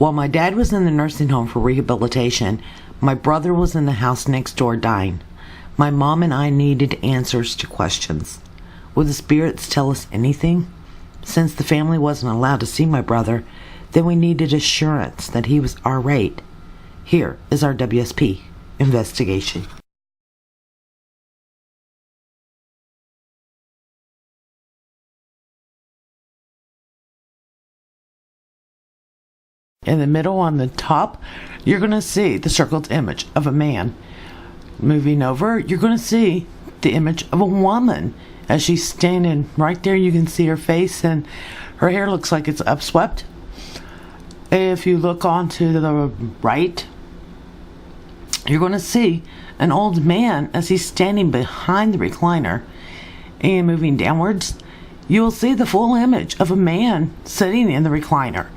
While my dad was in the nursing home for rehabilitation, my brother was in the house next door dying. My mom and I needed answers to questions. Would the spirits tell us anything? Since the family wasn't allowed to see my brother, then we needed assurance that he was all right. Here is our WSP investigation. In the middle on the top, you're going to see the circled image of a man. Moving over, you're going to see the image of a woman. As she's standing right there, you can see her face and her hair looks like it's upswept. If you look on to the right, you're going to see an old man as he's standing behind the recliner. And moving downwards, you will see the full image of a man sitting in the recliner.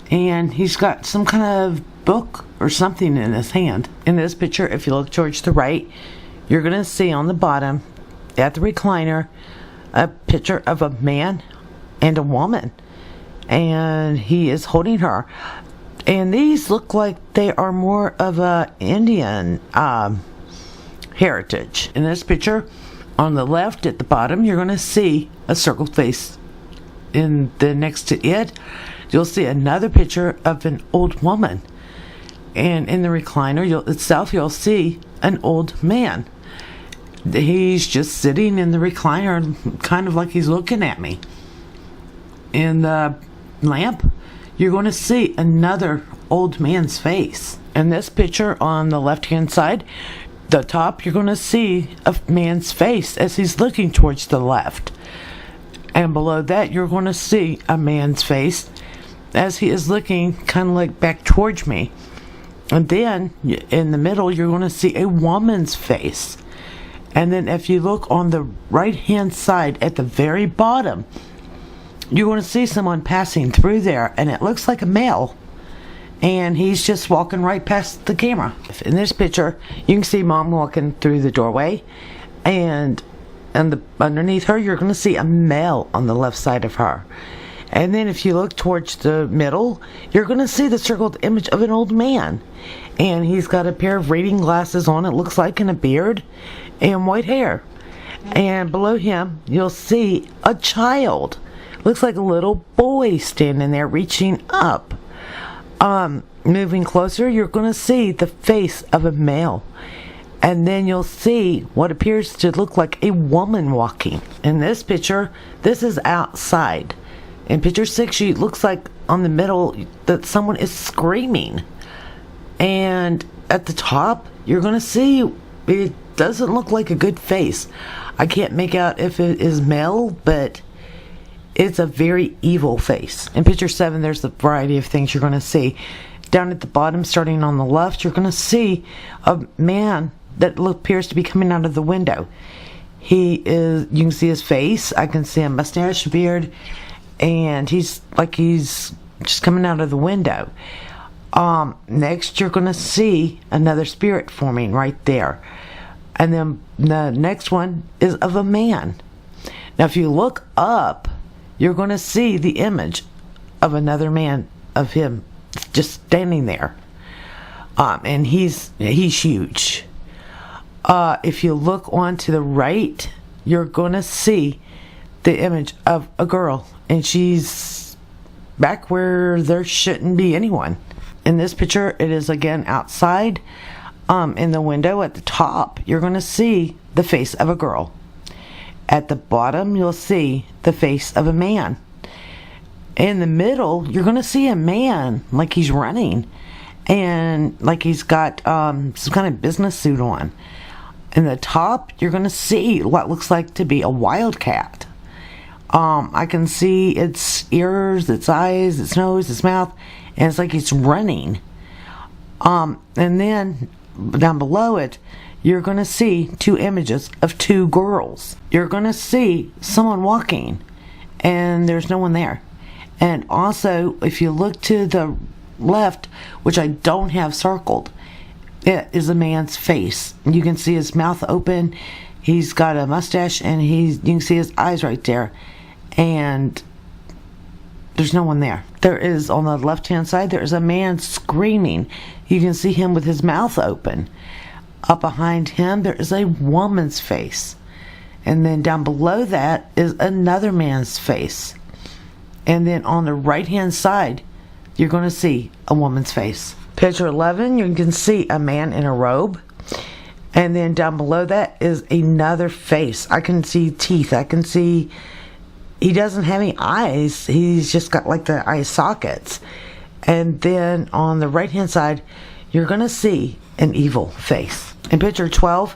And he's got some kind of book or something in his hand. In this picture, if you look towards the right, you're going to see on the bottom, at the recliner, a picture of a man and a woman. And he is holding her. And these look like they are more of a Indian heritage. In this picture, on the left at the bottom, you're going to see a circled face. In the next to it, you'll see another picture of an old woman. And in the recliner you'll see an old man. He's just sitting in the recliner, kind of like he's looking at me. In the lamp, you're going to see another old man's face. In this picture on the left-hand side, the top, you're going to see a man's face as he's looking towards the left. And below that, you're going to see a man's face as he is looking kind of like back towards me. And then in the middle, you're going to see a woman's face. And then if you look on the right hand side at the very bottom, you're going to see someone passing through there, and it looks like a male, and he's just walking right past the camera. In this picture, you can see Mom walking through the doorway, and underneath her, you're going to see a male on the left side of her. And then if you look towards the middle, you're going to see the circled image of an old man. And he's got a pair of reading glasses on, it looks like, and a beard, and white hair. And below him, you'll see a child. Looks like a little boy standing there reaching up. Moving closer, you're going to see the face of a male. And then you'll see what appears to look like a woman walking. In this picture, this is outside. In picture 6, it looks like on the middle that someone is screaming. And at the top, you're going to see it doesn't look like a good face. I can't make out if it is male, but it's a very evil face. In picture 7, there's a variety of things you're going to see. Down at the bottom, starting on the left, you're going to see a man that appears to be coming out of the window. You can see his face. I can see a mustache, beard, and he's just coming out of the window. Next, you're going to see another spirit forming right there. And then the next one is of a man. Now, if you look up, you're going to see the image of another man, of him just standing there. And he's huge. If you look on to the right, you're going to see the image of a girl, and she's back where there shouldn't be anyone. In this picture, it is again outside. In the window at the top, you're going to see the face of a girl. At the bottom, you'll see the face of a man. In the middle, you're going to see a man like he's running, and like he's got some kind of business suit on. In the top, you're going to see what looks like to be a wildcat. I can see its ears, its eyes, its nose, its mouth, and it's like it's running. And then down below it, you're going to see 2 images of 2 girls. You're going to see someone walking, and there's no one there. And also, if you look to the left, which I don't have circled, it is a man's face. You can see his mouth open. He's got a mustache, and you can see his eyes right there. And there's no one there. Thank there is, on the left-hand side, there is a man screaming. You can see him with his mouth open. Up behind him, there is a woman's face. And then down below that is another man's face. And then on the right-hand side, you're going to see a woman's face. Picture 11, you can see a man in a robe. And then down below that is another face. I can see teeth. I can see he doesn't have any eyes. He's just got like the eye sockets. And then on the right-hand side, you're going to see an evil face. In picture 12,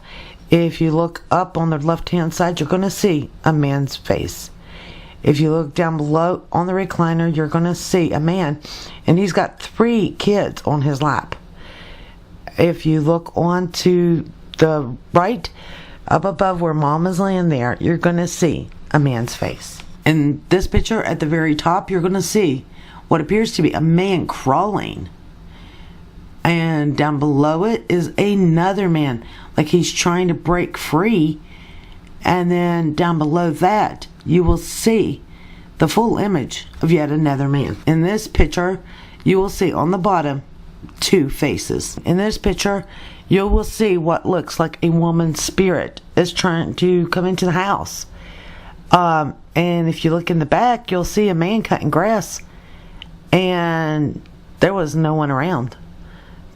if you look up on the left-hand side, you're going to see a man's face. If you look down below on the recliner, you're going to see a man, and he's got 3 kids on his lap. If you look on to the right, up above where mom is laying there, you're going to see a man's face. In this picture at the very top, you're going to see what appears to be a man crawling. And down below it is another man, like he's trying to break free. And then down below that, you will see the full image of yet another man. In this picture, you will see on the bottom 2 faces. In this picture, you will see what looks like a woman's spirit is trying to come into the house. And if you look in the back, you'll see a man cutting grass. And there was no one around.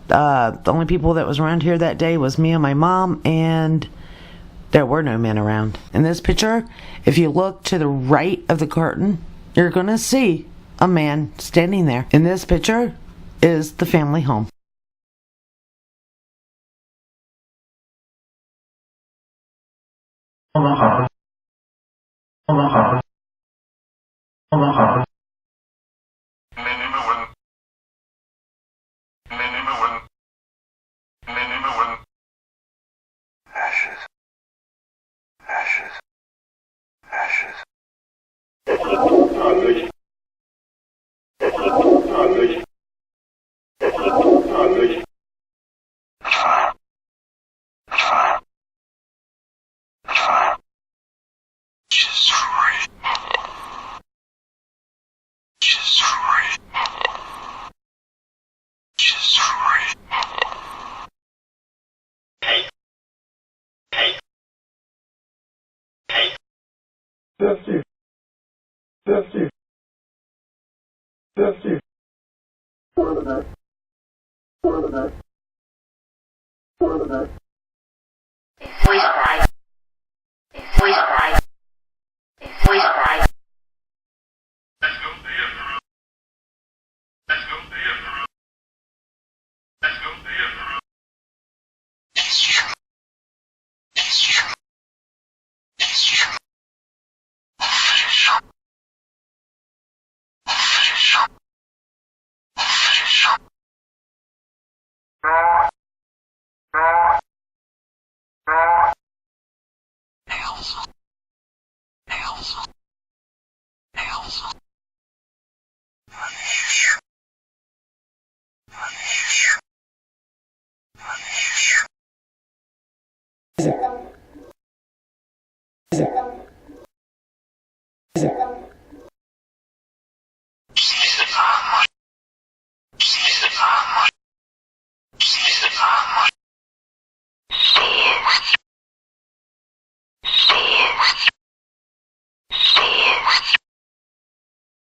The only people that was around here that day was me and my mom, and there were no men around. In this picture, if you look to the right of the curtain, you're going to see a man standing there. In this picture is the family home.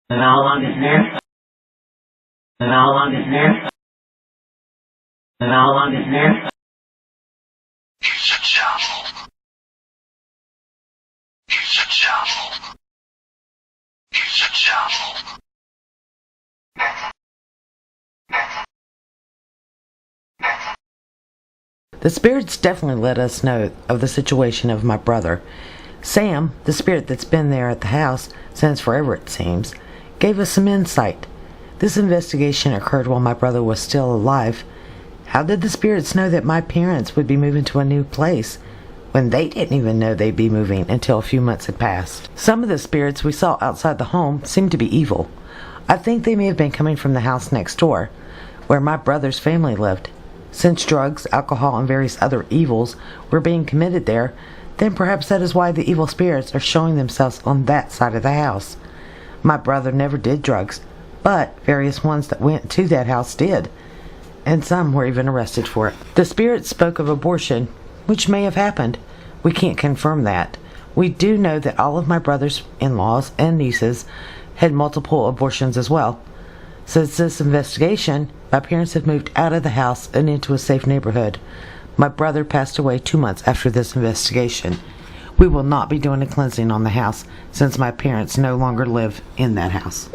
And how long is there? And how long is there? And how long is there? The spirits definitely let us know of the situation of my brother. Sam, the spirit that's been there at the house since forever it seems, gave us some insight. This investigation occurred while my brother was still alive. How did the spirits know that my parents would be moving to a new place when they didn't even know they'd be moving until a few months had passed? Some of the spirits we saw outside the home seemed to be evil. I think they may have been coming from the house next door, where my brother's family lived. Since drugs, alcohol, and various other evils were being committed there, then perhaps that is why the evil spirits are showing themselves on that side of the house. My brother never did drugs, but various ones that went to that house did, and some were even arrested for it. The spirit spoke of abortion, which may have happened. We can't confirm that. We do know that all of my brothers-in-laws and nieces had multiple abortions as well. Since this investigation, my parents have moved out of the house and into a safe neighborhood. My brother passed away 2 months after this investigation. We will not be doing a cleansing on the house since my parents no longer live in that house.